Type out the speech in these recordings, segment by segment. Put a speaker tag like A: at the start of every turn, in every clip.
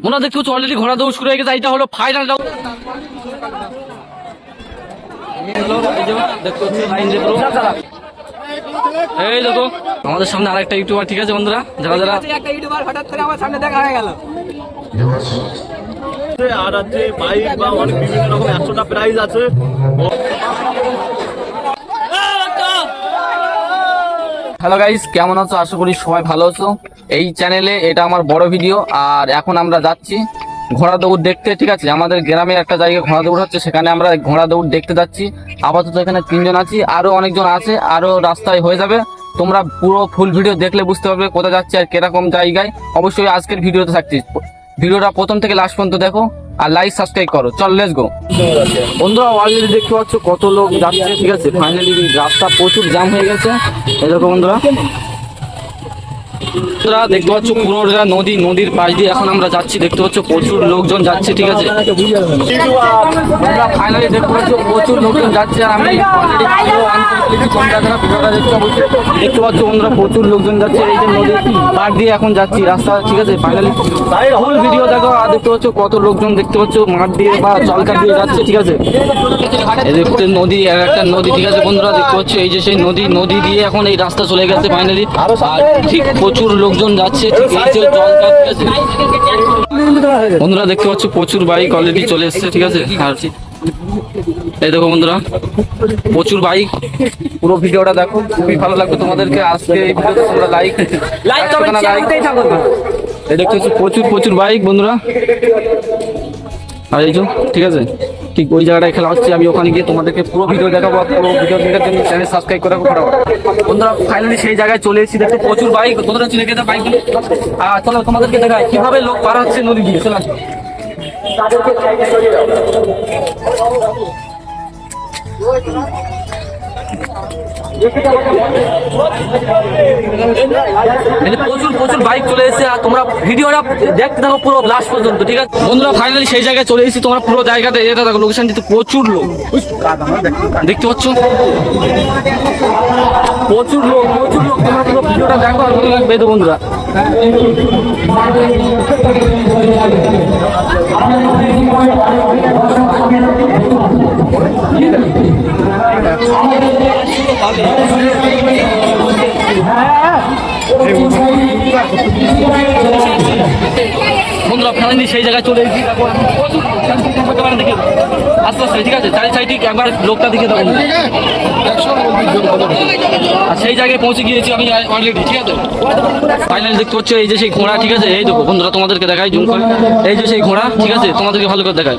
A: মনে দেখতে হচ্ছে অলরেডি ঘোড়া দৌড় শুরু হয়ে গেছে। এটা হলো ফাইনাল রাউন্ড। এই দেখো আমাদের সামনে আরেকটা ইউটিউবার, ঠিক আছে বন্ধুরা, যারা যারা
B: একটা ইউটিউবার হঠাৎ করে আমার সামনে দেখা হয়ে গেল।
C: আর আছে বাইক বা অনেক বিভিন্ন রকম 100টা প্রাইজ আছে।
A: হ্যালো গাইস, কেমন আছো? আশা করি সবাই ভালো আছো। এই চ্যানেলে এটা আমার বড় ভিডিও। আর এখন আমরা যাচ্ছি ঘোড়া দৌড় দেখতে, ঠিক আছে। আমাদের গ্রামের একটা জায়গায় ঘোড়া দৌড় হচ্ছে, সেখানে আমরা ঘোড়া দৌড় দেখতে যাচ্ছি। আপাতত এখানে 3 জন আছি, আরো অনেকজন আছে, আরো রাস্তায় হয়ে যাবে। তোমরা পুরো ফুল ভিডিও দেখলে বুঝতে পারবে কোথায় যাচ্ছি আর কিরকম জায়গায়। অবশ্যই আজকের ভিডিওতে থাকছি, ভিডিওটা প্রথম থেকে লাস্ট পর্যন্ত দেখো আর লাইক সাবস্ক্রাইব করো। চল লেটস গো। বন্ধুরা অলরেডি দেখতে পাচ্ছ কত লোক যাচ্ছে, ঠিক আছে। ফাইনালি রাস্তা প্রচুর জ্যাম হয়ে গেছে। এই দেখো বন্ধুরা, দেখতে পাচ্ছ পুরো নদী, নদীর পাশ দিয়ে এখন আমরা যাচ্ছি। দেখতে পাচ্ছ প্রচুর লোকজন যাচ্ছে, ঠিক আছে। ফাইনালি দেখতে পাচ্ছ প্রচুর লোকজন যাচ্ছে। আর আমি দেখতে পাচ্ছ বন্ধুরা প্রচুর লোকজন যাচ্ছে। এই যে নদীর পাশ দিয়ে এখন যাচ্ছি রাস্তা, ঠিক আছে। ফাইনালি ফুল ভিডিও দেখো। আর দেখতে পাচ্ছ কত লোকজন, দেখতে পাচ্ছ মাঠ দিয়ে বা জলকা দিয়ে যাচ্ছে, ঠিক আছে। এই দেখতে নদী, একটা নদী, ঠিক আছে বন্ধুরা। দেখতে পাচ্ছ এই যে সেই নদী দিয়ে এখন এই রাস্তা চলে গেছে ফাইনালি। আর ঠিক প্রচুর লোকজন যাচ্ছে, ঠিক এই যে জলকা, ঠিক আছে বন্ধুরা। দেখতে পাচ্ছ প্রচুর বাইক অলরেডি চলে এসছে, ঠিক আছে। আর এই দেখো বন্ধুরা প্রচুর বাইক। পুরো ভিডিওটা দেখো, খুবই ভালো লাগবে তোমাদেরকে। আজকে এই ভিডিওতে তোমরা লাইক এই দেখতে পাচ্ছ প্রচুর বাইক বন্ধুরা। আর এই যে, ঠিক আছে, ঠিক ওই জায়গাটায় খেলা হচ্ছে। আমি ওখানে গিয়ে তোমাদেরকে পুরো ভিডিও দেখাবো। পুরো ভিডিও দেখার জন্য চ্যানেল সাবস্ক্রাইব করে রাখো বন্ধুরা। ফাইনালি সেই জায়গায় চলে এসেছি। দেখো প্রচুর বাইক, তোমরা চলে গেছে বাইক। আর চলো তোমাদেরকে দেখাই কিভাবে লোক পার হচ্ছে নদী দিয়ে। চলো প্রচুর বাইক চলে এসেছে। আর তোমরা ভিডিওটা দেখতে থাকো পুরো লাস্ট পর্যন্ত, ঠিক আছে বন্ধুরা। ফাইনালি সেই জায়গায় চলে এসেছি। তোমরা পুরো জায়গাতে যেতে থাকো, লোকেশন দিতে প্রচুর লোক দেখতে পাচ্ছ। প্রচুর লোক। তোমরা পুরো ভিডিওটা দেখো আর ভালো লাগবে তো বন্ধুরা। বন্ধুরা ফাইনালি সেই জায়গায় চলে এসেছি। আস্তে আস্তে, ঠিক আছে। চারি সাইডে একবার লোকটা দিকে দেবো। আর সেই জায়গায় পৌঁছে গিয়েছি আমি অলরেডি, ঠিক আছে। ফাইনালি দেখতে পাচ্ছ এই যে সেই ঘোড়া, ঠিক আছে। এই দেখো বন্ধুরা তোমাদেরকে দেখাই জুম করে। এই যে সেই ঘোড়া, ঠিক আছে, তোমাদেরকে ভালো করে দেখায়।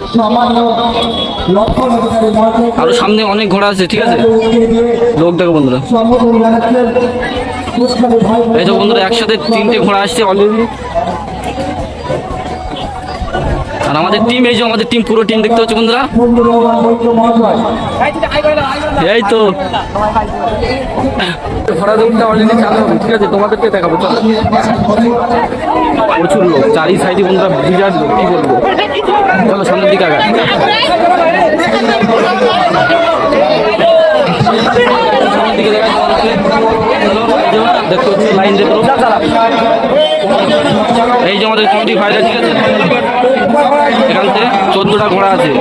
A: আরো সামনে অনেক ঘোড়া আছে, ঠিক আছে। লোক দেখো বন্ধুরা। এই তো বন্ধুরা একসাথে 3টে ঘোড়া আসছে অলরেডি। আর আমাদের টিম, এই যে আমাদের টিম, পুরো টিম দেখতে পাচ্ছ বন্ধুরা। এই তো ঘোড়া দৌড়টা অলরেডি চালু হবে, ঠিক আছে। তোমাদেরকে দেখাবো। প্রচুর লোক চারি সাইডে বন্ধুরা, বিরাট লোক, কি বলবো। চলো সামনের দিকে আগায়। সামনের দিকে দেখা দেখতে হচ্ছে লাইন দিয়ে এই যে আমাদের কমিটি ভাইরা, ঠিক আছে। এখান থেকে 14টা ঘোড়া আছে।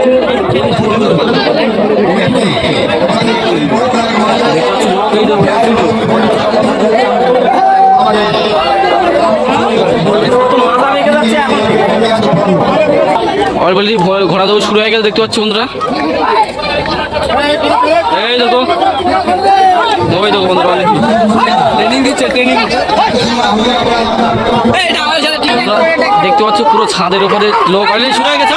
A: অলরেডি ঘোড়া দৌড় শুরু হয়ে গেছে, দেখতে পাচ্ছি বন্ধুরা। এই দেখো ওই দেখো বন্ধুরা ট্রেনিং দিচ্ছে, ট্রেনিং দেখতে পাচ্ছ পুরো ছাদের উপরে লোক অলরেডি শুরু হয়ে গেছে।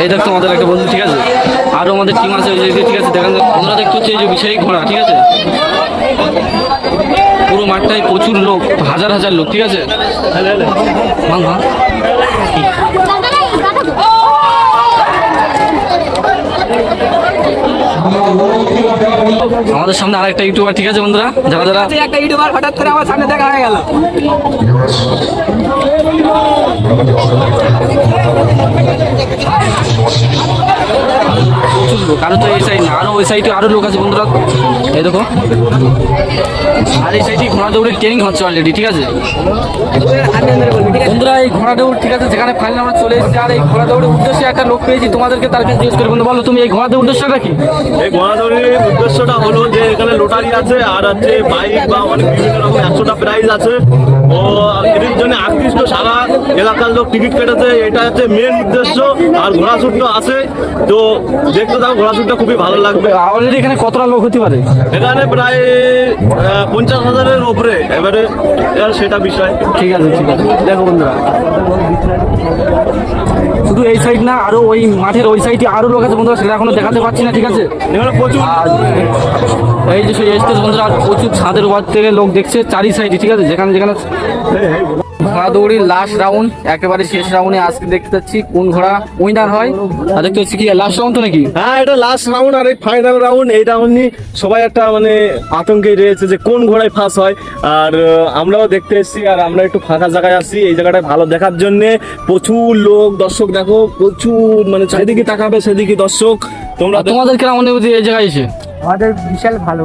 A: এই দেখো আমাদের একটা বন্ধু, ঠিক আছে। আরো আমাদের টিম আছে, ঠিক আছে। দেখেন বন্ধুরা দেখতে হচ্ছে এই যে বিশালী ঘোড়া, ঠিক আছে। পুরো মাঠটায় প্রচুর লোক, হাজার লোক, ঠিক আছে। আমাদের সামনে আরেকটা ইউটিউবার, ঠিক আছে বন্ধুরা, যারা যারা
B: একটা ইউটিউবার হঠাৎ করে আমার সামনে দেখা হয়ে গেল।
A: প্রচুর লোক, আরো তো এই সাইড না, আরো ওই সাইডে আরো লোক আছে বন্ধুরা, এই দেখো। আর এই সাইডে ঘোড়া দৌড়ের ট্রেনিং হচ্ছে অলরেডি, ঠিক আছে বন্ধুরা। এই ঘোড়া দৌড়, ঠিক আছে, যেখানে ফাইনাল আমরা চলে এসেছি। আর এই ঘোড়া দৌড়ের উদ্দেশ্যে একটা লোক পেয়েছি, তোমাদেরকে তার কাছে জিজ্ঞেস করে বন্ধু, বলো তুমি এই ঘোড়া দৌড় উদ্দেশ্যটা কি?
C: এই ঘোড়া দৌড়ের উদ্দেশ্যটা হলো যে এখানে লোটারি আছে, আর হচ্ছে বাইক বা অনেক বিভিন্ন রকম 100টা প্রাইজ আছে। ও এর জন্য আকৃষ্ট সারা এলাকার লোক টিকিট কেটেছে, এটা হচ্ছে মেন উদ্দেশ্য। আর ঘোড়া ছুটটা আছে, তো দেখতে থাকো, ঘোড়া ছুটটা খুবই ভালো লাগবে।
A: অলরেডি এখানে কতটা লোক হতে পারে?
C: এখানে প্রায় 50,000-এর উপরে, এবারে সেটা বিষয়।
A: ঠিক আছে, ঠিক আছে, দেখো বন্ধুরা, শুধু এই সাইড না, আরো ওই মাঠের ওই সাইডে আরো লোক আছে বন্ধুরা, সেটা এখনো দেখাতে পারছি না, ঠিক আছে।
C: এখানে প্রচুর
A: আর এই যে সেই স্টেজ বন্ধুরা, আর প্রচুর ছাদের উপর থেকে লোক দেখছে চারি সাইডে, ঠিক আছে, যেখানে যেখানে ঘোড়া দৌড়ির লাস্ট রাউন্ড, একেবারে শেষ রাউন্ডে আজকে দেখতে পাচ্ছি কোন ঘোড়া উইনার হয়। আর দেখতে পাচ্ছি কি লাস্ট রাউন্ড তো নাকি?
C: হ্যাঁ, এটা লাস্ট রাউন্ড আর এই ফাইনাল রাউন্ড। এই রাউন্ড নিয়ে সবাই একটা মানে আতঙ্কে রয়েছে যে কোন ঘোড়ায় ফার্স্ট হয়। আর আমরাও দেখতে এসেছি, আর আমরা একটু ফাঁকা জায়গায় আছি, এই জায়গাটায় ভালো দেখার জন্য। প্রচুর লোক, দর্শক দেখো, প্রচুর, মানে চারিদিকে তাকাবে সেদিকে দর্শক। তোমরা
A: তোমাদের কেমন অনুভূতি এই জায়গায় এসে?
B: আমাদের বিশাল ভালো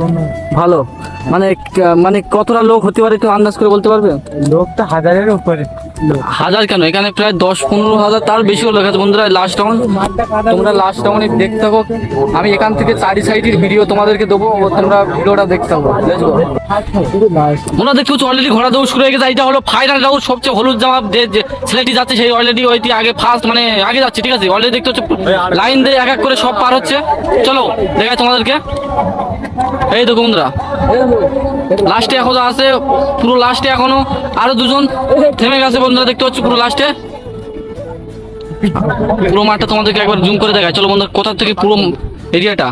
A: ভালো, মানে মানে কতটা লোক হতে পারে একটু আন্দাজ করে বলতে পারবে?
B: লোক তো হাজারের উপরে।
A: হাজার কেন, এখানে প্রায় 10-15 হাজার, তার বেশিও লোক আছে বন্ধুরা। লাস্ট রাউন্ড, তোমরা লাস্ট রাউন্ডে দেখতে থাকো। আমি এখান থেকে চারি সাইডের ভিডিও তোমাদেরকে দেবো, তোমরা ভিডিওটা দেখতে থাকো। তোমরা দেখতে পাচ্ছ অলরেডি ঘোড়া দৌড় শুরু হয়ে গেছে। এইটা হলো ফাইনাল রাউন্ড, সবচেয়ে হলুদ জামা যে ছেলেটি যাচ্ছে সেই অলরেডি ওইটি আগে ফার্স্ট, মানে আগে যাচ্ছে, ঠিক আছে। অলরেডি দেখতে হচ্ছে লাইন দিয়ে এক এক করে সব পার হচ্ছে। চলো দেখাই তোমাদেরকে, এই দেখো বন্ধুরা, লাস্টে এখনো আছে, পুরো লাস্টে এখনো আরো দুজন থেমে গেছে বন্ধুরা, দেখতে পাচ্ছ পুরো লাস্টে। পুরো মাঠটা তোমাদেরকে একবার জুম করে দেখায়। চলো বন্ধুরা, কোথা থেকে পুরো এরিয়াটা।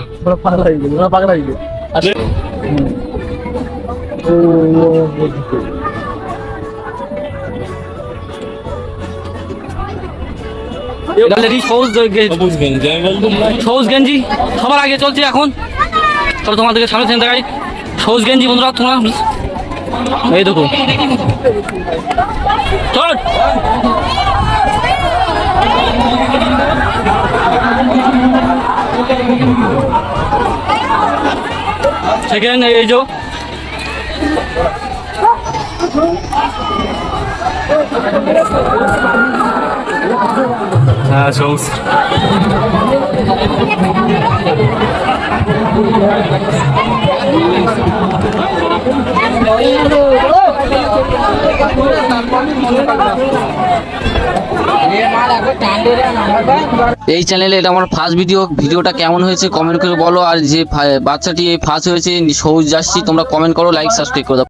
A: সবুজ গেঞ্জি সবার আগে চলছে এখন। চলো তোমাদেরকে সামনে থেকে দেখাই সবুজ গেঞ্জি বন্ধুরা, তোমরা এই দেখো, চল সেকেন্ড এই যে
C: হ্যাঁ সবুজ।
A: এই চ্যানেলে এটা আমার ফার্স্ট ভিডিওটা কেমন হয়েছে কমেন্ট করে বলো। আর যে বাচ্চাটি এই ফার্স্ট হয়েছে সবুজ জার্সি, তোমরা কমেন্ট করো, লাইক সাবস্ক্রাইব করে দাও।